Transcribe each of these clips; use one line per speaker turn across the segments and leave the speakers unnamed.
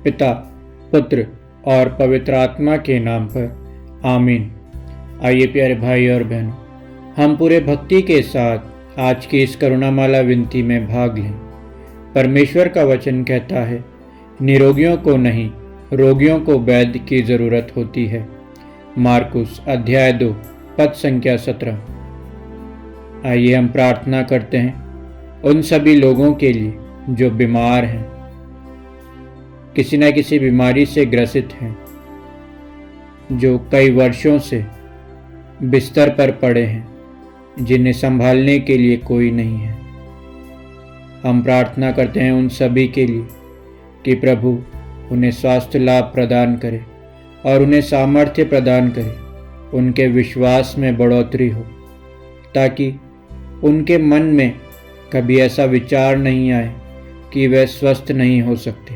पिता, पुत्र और पवित्र आत्मा के नाम पर आमीन। आइए प्यारे भाई और बहनों, हम पूरे भक्ति के साथ आज की इस करुणामाला विनती में भाग लें। परमेश्वर का वचन कहता है, निरोगियों को नहीं रोगियों को वैद्य की ज़रूरत होती है। मार्कुस अध्याय 2 पद संख्या 17। आइए हम प्रार्थना करते हैं उन सभी लोगों के लिए जो बीमार हैं, किसी न किसी बीमारी से ग्रसित हैं, जो कई वर्षों से बिस्तर पर पड़े हैं, जिन्हें संभालने के लिए कोई नहीं है। हम प्रार्थना करते हैं उन सभी के लिए कि प्रभु उन्हें स्वास्थ्य लाभ प्रदान करे और उन्हें सामर्थ्य प्रदान करे, उनके विश्वास में बढ़ोतरी हो, ताकि उनके मन में कभी ऐसा विचार नहीं आए कि वे स्वस्थ नहीं हो सकते।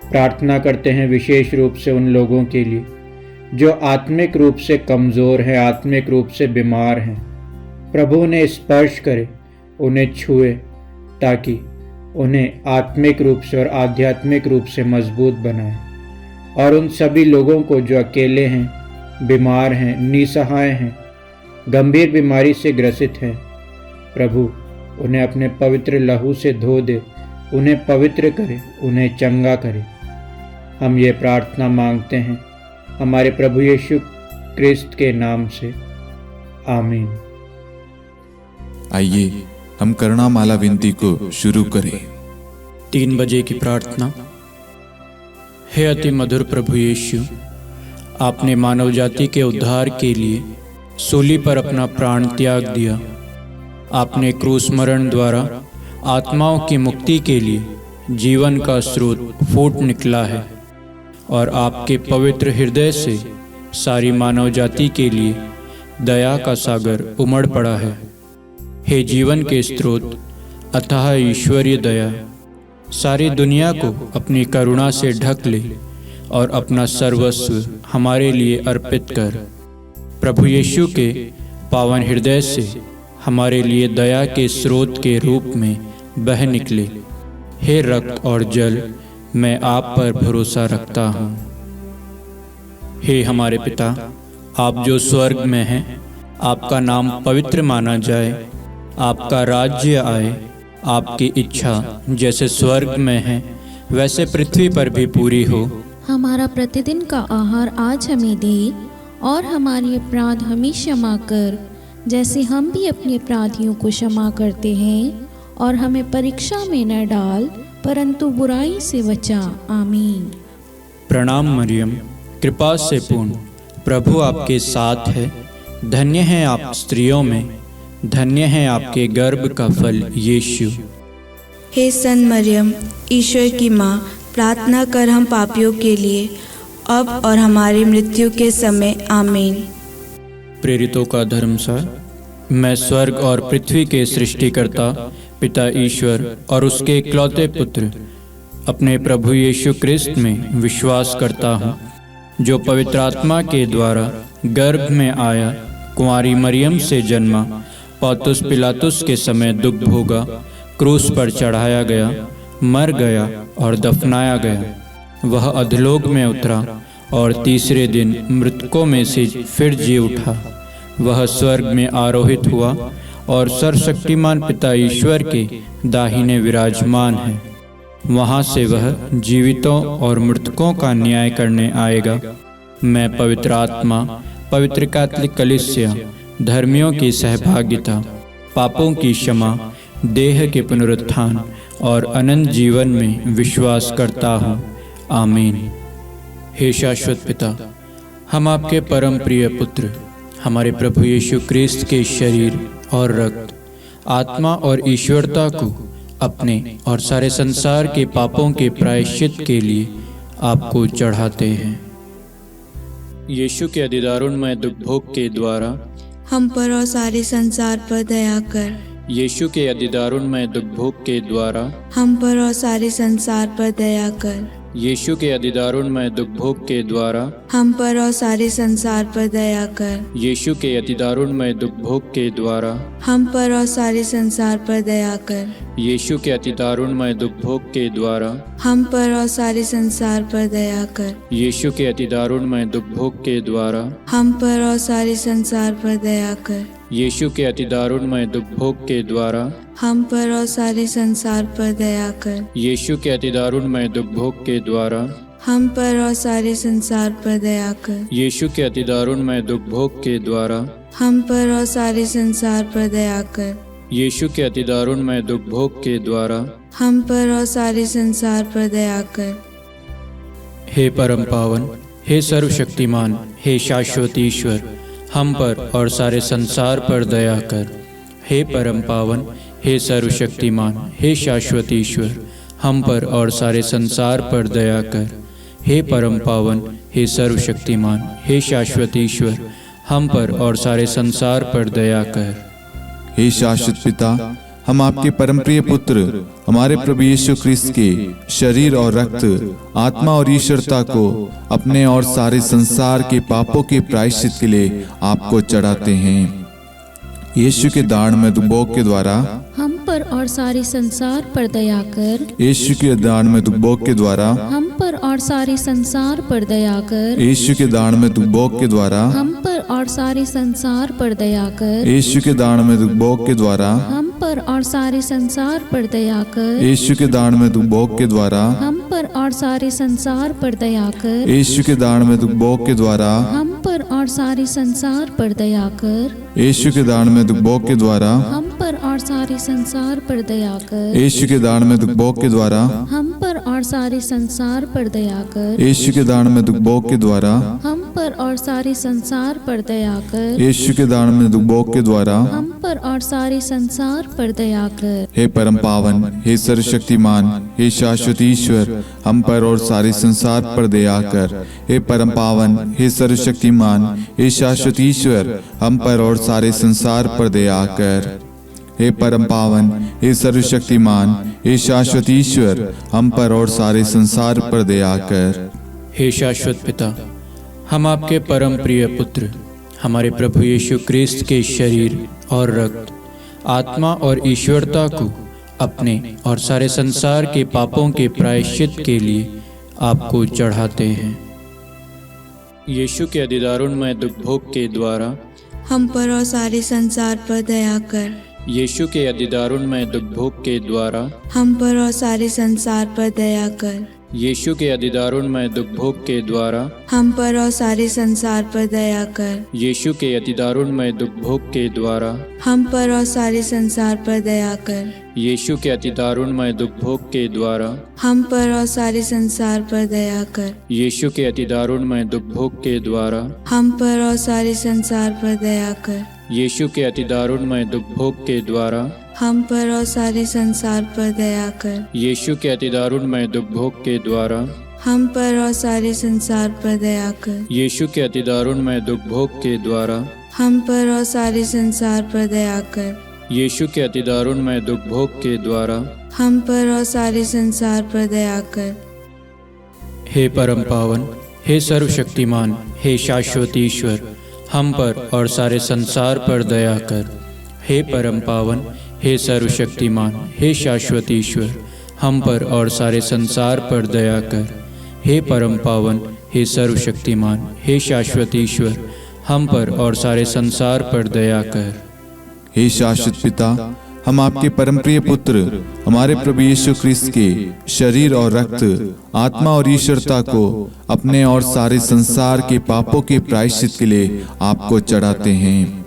प्रार्थना करते हैं विशेष रूप से उन लोगों के लिए जो आत्मिक रूप से कमज़ोर हैं, आत्मिक रूप से बीमार हैं। प्रभु उन्हें स्पर्श करे, उन्हें छुए, ताकि उन्हें आत्मिक रूप से और आध्यात्मिक रूप से मजबूत बनाए। और उन सभी लोगों को जो अकेले हैं, बीमार हैं, निसहाय हैं, गंभीर बीमारी से ग्रसित हैं, प्रभु उन्हें अपने पवित्र लहू से धो दे, उन्हें पवित्र करे, उन्हें चंगा करे। हम ये प्रार्थना मांगते हैं हमारे प्रभु यीशु क्रिस्त के नाम से, आमीन।
आइए हम करुणामाला विनती को शुरू करें।
3 बजे की प्रार्थना। हे अति मधुर प्रभु यीशु, आपने मानव जाति के उद्धार के लिए सूली पर अपना प्राण त्याग दिया। आपने क्रूस मरण द्वारा आत्माओं की मुक्ति के लिए जीवन का स्रोत फूट निकला है और आपके पवित्र हृदय से सारी मानव जाति के लिए दया का सागर उमड़ पड़ा है। हे जीवन के स्रोत, अतः ईश्वरीय दया, सारी दुनिया को अपनी करुणा से ढक ले और अपना सर्वस्व हमारे लिए अर्पित कर। प्रभु यीशु के पावन हृदय से हमारे लिए दया के स्रोत के रूप में बह निकले। हे रक्त और जल, मैं आप पर भरोसा रखता हूँ। हे हमारे पिता, आप जो स्वर्ग में हैं, आपका नाम पवित्र माना जाए, आपका राज्य आए, आपकी इच्छा जैसे स्वर्ग में है वैसे पृथ्वी पर भी पूरी हो।
हमारा प्रतिदिन का आहार आज हमें दे और हमारे अपराध हमें क्षमा कर, जैसे हम भी अपने अपराधियों को क्षमा करते हैं, और हमें परीक्षा में न डाल परंतु बुराई से बचा। आमीन।
प्रणाम मरियम, कृपा से पूर्ण, प्रभु आपके साथ है। धन्य हैं आप स्त्रियों में, धन्य है आपके गर्भ का फल यीशु।
हे सन मरियम, ईश्वर की माँ, प्रार्थना कर हम पापियों के लिए, अब और हमारी मृत्यु के समय। आमीन।
प्रेरितों का धर्मसार। मैं स्वर्ग और पृथ्वी के सृष्टिकर्ता पिता ईश्वर और उसके इकलौते पुत्र अपने प्रभु यीशु क्रिस्त में विश्वास करता हूँ, जो पवित्र आत्मा के द्वारा गर्भ में आया, कुंवारी मरियम से जन्मा, पौंतुस पिलातुस के समय दुख भोगा, क्रूस पर चढ़ाया गया, मर गया और दफनाया गया। वह अधोलोक में उतरा और तीसरे दिन मृतकों में से फिर जी उठा। वह स्वर्ग में आरोहित हुआ और सर्वशक्तिमान पिता ईश्वर के दाहिने विराजमान है। वहाँ से वह जीवितों और मृतकों का न्याय करने आएगा। मैं पवित्र आत्मा, पवित्र कैथोलिक कलीसिया, धर्मियों की सहभागिता, पापों की क्षमा, देह के पुनरुत्थान और अनंत जीवन में विश्वास करता हूँ। आमीन। हे शाश्वत पिता, हम आपके परम प्रिय पुत्र, हमारे प्रभु यीशु क्रिस्त के शरीर और रक्त, आत्मा और ईश्वरता को अपने और सारे संसार के पापों के प्रायश्चित के लिए आपको चढ़ाते हैं। यीशु के अधिदारुणमय दुख भोग के द्वारा
हम पर और सारे संसार पर दया कर।
यीशु के अधिदारुणमय दुख भोग के द्वारा
हम पर और सारे संसार पर दया कर।
यीशु के अतिदारुणमय दुख भोग के द्वारा
हम पर और सारे संसार पर दया कर।
यीशु के अतिदारुणमय दुख भोग के द्वारा
हम पर और सारे संसार पर दया कर।
यीशु के अतिदारुणमय दुख भोग के द्वारा
हम पर और सारे संसार पर दया कर।
यीशु के अतिदारुणमय दुख भोग के द्वारा
हम पर और सारे संसार पर दया कर।
यीशु के अतिदारुणमय दुख भोग के द्वारा
हम पर और सारे संसार पर दया कर।
यीशु के अतिदारुणमय दुख भोग के द्वारा
हम पर और सारे संसार पर दया कर।
यीशु के अतिदारुणमय दुख भोग के द्वारा
हम पर और सारे संसार पर दया कर।
यीशु के अतिदारुणमय दुख भोग के द्वारा
हम पर और सारे संसार पर दया कर।
हे परम पावन, हे सर्वशक्तिमान, हे शाश्वत ईश्वर, हम पर और सारे संसार पर दया कर। हे परम पावन, हे सर्वशक्तिमान, हे शाश्वत ईश्वर, हम पर और सारे संसार पर दया कर। हे परम पावन, हे सर्वशक्तिमान, हे शाश्वत ईश्वर, हम पर और सारे संसार पर दया कर।
हे शाश्वत पिता, हम आपके परम प्रिय पुत्र हमारे प्रभु यीशु क्रिस्त के शरीर और रक्त, आत्मा और ईश्वरता को अपने और सारे संसार के पापों के प्रायश्चित के लिए आपको चढ़ाते हैं। यीशु के दारुणमय दुख भोग के द्वारा
हम पर और सारे संसार पर दया कर।
यीशु के दारुणमय दुख भोग के द्वारा
हम पर और सारे संसार पर दया कर।
यीशु के दारुणमय दुख भोग के द्वारा
हम पर और सारे संसार पर दया कर।
यीशु के दारुणमय दुख भोग के द्वारा
हम पर और सारे संसार पर दया कर।
यीशु के दारुणमय दुख भोग के द्वारा
हम पर और सारे संसार पर दया कर।
यीशु के दारुणमय दुख भोग के द्वारा
हम पर और सारे संसार पर दया कर।
यीशु के दारुणमय दुख भोग के द्वारा
हम पर और सारे संसार पर दया कर।
यीशु के दारुणमय दुख भोग के द्वारा
हम पर और सारे संसार पर दया कर।
यीशु के दारुणमय दुख भोग के द्वारा
हम पर और सारे संसार पर दया कर।
यीशु के दारुणमय दुख भोग के द्वारा
हम पर और सारे संसार पर दया कर।
हे परम पावन, हे सर्वशक्तिमान, हे शाश्वत ईश्वर, हम पर और सारे संसार पर दया कर। हे परम पावन, हे सर्वशक्तिमान, हे शाश्वत ईश्वर, हम पर और सारे संसार पर दया कर। हे परम पावन, हे सर्वशक्तिमान, हे शाश्वत ईश्वर, हम पर और सारे संसार पर दया कर।
हे शाश्वत पिता, हम आपके परम प्रिय पुत्र हमारे प्रभु यीशु क्रिस्त के शरीर और रक्त, आत्मा और ईश्वरता को अपने और सारे संसार के पापों के प्रायश्चित के लिए आपको चढ़ाते हैं। यीशु के अतिदारुणमय दुख भोग के द्वारा
हम पर और सारे संसार पर दया कर।
यीशु के अतिदारुणमय दुख भोग के द्वारा
हम पर और सारे संसार पर दया कर।
यीशु के अतिदारुणमय दुख भोग के द्वारा
हम पर और सारे संसार पर दया कर।
यीशु के अतिदारुणमय दुख भोग के द्वारा
हम पर और सारे संसार पर दया कर।
यीशु के अतिदारुणमय दुख भोग के द्वारा
हम पर और सारे संसार पर दया कर।
यीशु के अतिदारुणमय दुख भोग के द्वारा
हम पर और सारे संसार पर दया कर।
यीशु के अतिदारुणमय दुख भोग के द्वारा
हम पर और सारे संसार पर दया कर।
यीशु के अतिदारुणमय दुख भोग के द्वारा
हम पर और सारे संसार पर दया कर।
यीशु के अतिदारुणमय दुख भोग के द्वारा
हम पर और सारे संसार पर दया कर।
यीशु के अतिदारुणमय दुख भोग के द्वारा
हम पर और सारे संसार पर दया कर।
हे परम पावन, हे सर्वशक्तिमान, हे शाश्वत ईश्वर, हम पर और सारे संसार पर दया कर। हे परम पावन, हे सर्वशक्तिमान, हे शाश्वत ईश्वर, हम पर और सारे संसार पर दया कर। हे परम पावन, हे सर्वशक्तिमान, हे शाश्वत ईश्वर, हम पर और सारे संसार पर दया कर।
हे शाश्वत पिता, हम आपके परम प्रिय पुत्र हमारे प्रभु यीशु क्रिस्त के शरीर और रक्त, आत्मा और ईश्वरता को अपने और सारे संसार के पापों के प्रायश्चित के लिए आपको चढ़ाते हैं।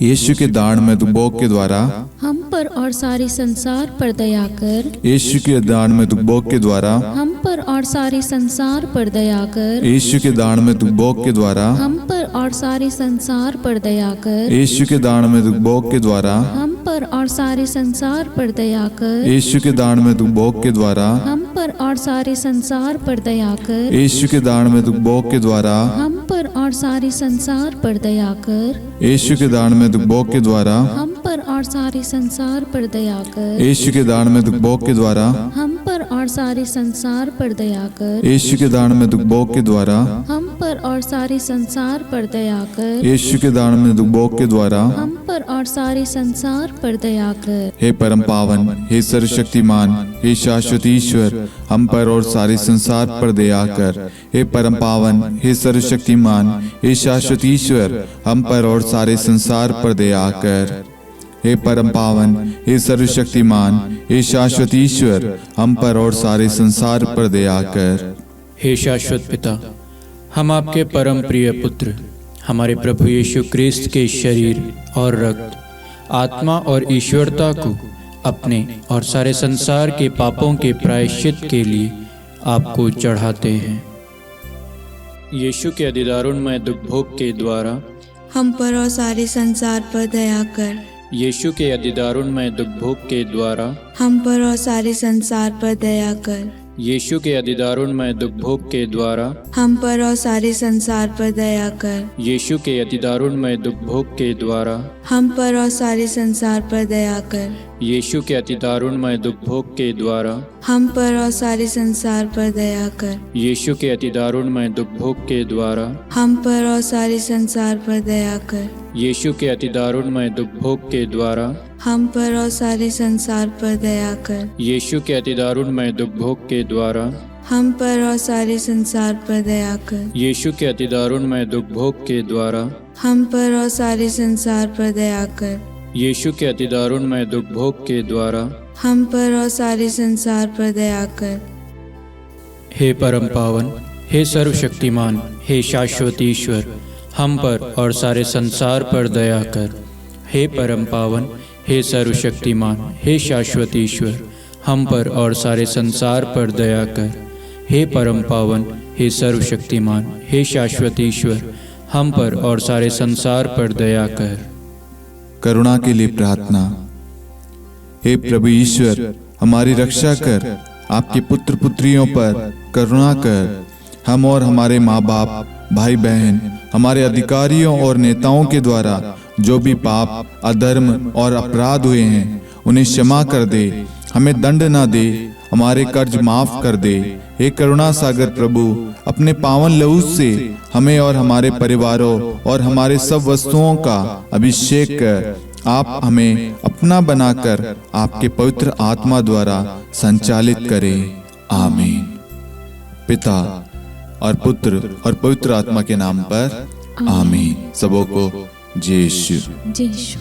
यीशु के दारुणमय दुख भोग के द्वारा
हम पर और सारे संसार पर दया कर।
यीशु के दारुणमय दुख भोग के द्वारा
हम पर और सारे संसार पर दया कर।
यीशु के दारुणमय दुख भोग के द्वारा
हम पर और सारे संसार पर दया कर।
यीशु के दारुणमय दुख भोग के द्वारा
हम पर और सारे संसार पर दया कर।
यीशु के दारुणमय दुख भोग के द्वारा
हम पर और सारे संसार पर दया कर।
यीशु के दारुणमय दुख भोग के द्वारा
हम पर और सारे संसार पर दया कर।
यीशु के दारुणमय दुख भोग के द्वारा
हम पर और सारे संसार पर दया कर।
यीशु के दारुणमय दुख भोग के द्वारा
हम पर और और सारे संसार पर दया कर।
यीशु के दान में दुख भोग के द्वारा
हम पर और सारे संसार पर दया कर।
यीशु के दान में दुख भोग के द्वारा
हम पर और सारे संसार पर दया कर।
हे परम पावन, हे सर्वशक्तिमान, हे शाश्वत ईश्वर, हम पर और सारे संसार पर दया कर। हे परम पावन, हे सर्वशक्तिमान, हे शाश्वत ईश्वर, हम पर और सारे संसार पर दया कर। हे परम पावन, हे सर्वशक्तिमान, हे शाश्वत ईश्वर, हम पर और सारे संसार पर दया कर।
हे शाश्वत पिता, हम आपके परम प्रिय पुत्र हमारे प्रभु यीशु क्रिस्त के शरीर और रक्त, आत्मा और ईश्वरता को अपने और सारे संसार के पापों के प्रायश्चित के लिए आपको चढ़ाते हैं। यीशु के अधिदारुणमय दुख भोग के द्वारा
हम पर और सारे संसार पर दया कर।
यीशु के अधिदारुणमय दुख भोग के द्वारा
हम पर और सारे संसार पर दया कर।
यीशु के अधिदारुणमय दुख भोग के द्वारा
हम पर और सारे संसार पर दया कर।
यीशु के अधिदारुणमय दुख भोग के द्वारा
हम पर और सारे संसार पर दया कर।
यीशु के अधिदारुणमय दुख भोग के द्वारा
हम पर और सारे संसार पर दया कर।
यीशु के अधिदारुणमय दुख भोग के द्वारा
हम पर और सारे संसार पर दया कर।
यीशु के अधिदारुणमय दुख भोग के द्वारा
हम पर और सारे संसार पर दया कर।
यीशु के अधिदारुणमय दुख भोग के द्वारा
हम पर और सारे संसार पर दया कर।
यीशु के अधिदारुणमय दुख भोग के द्वारा
हम पर और सारे संसार पर दया कर।
यीशु के अधिदारुणमय दुख भोग के द्वारा
हम पर और सारे संसार पर दया कर।
हे परम पावन, हे सर्वशक्तिमान, हे शाश्वत ईश्वर, हम पर और सारे संसार पर दया कर। हे परम पावन, हे सर्वशक्तिमान, हे शाश्वत ईश्वर, हम पर और सारे संसार पर दया कर। हे परम पावन, हे सर्वशक्तिमान, हे शाश्वत ईश्वर, हम पर और सारे संसार पर दया कर।
करुणा के लिए प्रार्थना। हे प्रभु ईश्वर, हमारी रक्षा कर, आपके पुत्र पुत्रियों पर करुणा कर। हम और हमारे माँ बाप, भाई बहन, हमारे अधिकारियों और नेताओं के द्वारा जो भी पाप, अधर्म और अपराध हुए हैं उन्हें क्षमा कर दे। हमें दंड ना दे, हमारे कर्ज माफ कर दे। हे करुणा सागर प्रभु, अपने पावन लहू से हमें और हमारे परिवारों और हमारे सब वस्तुओं का अभिषेक कर। आप हमें अपना बनाकर आपके पवित्र आत्मा द्वारा संचालित करें। आमीन। पिता और पुत्र और पवित्र आत्मा के नाम पर आमीन। सबों को जय यीशु।
जय यीशु।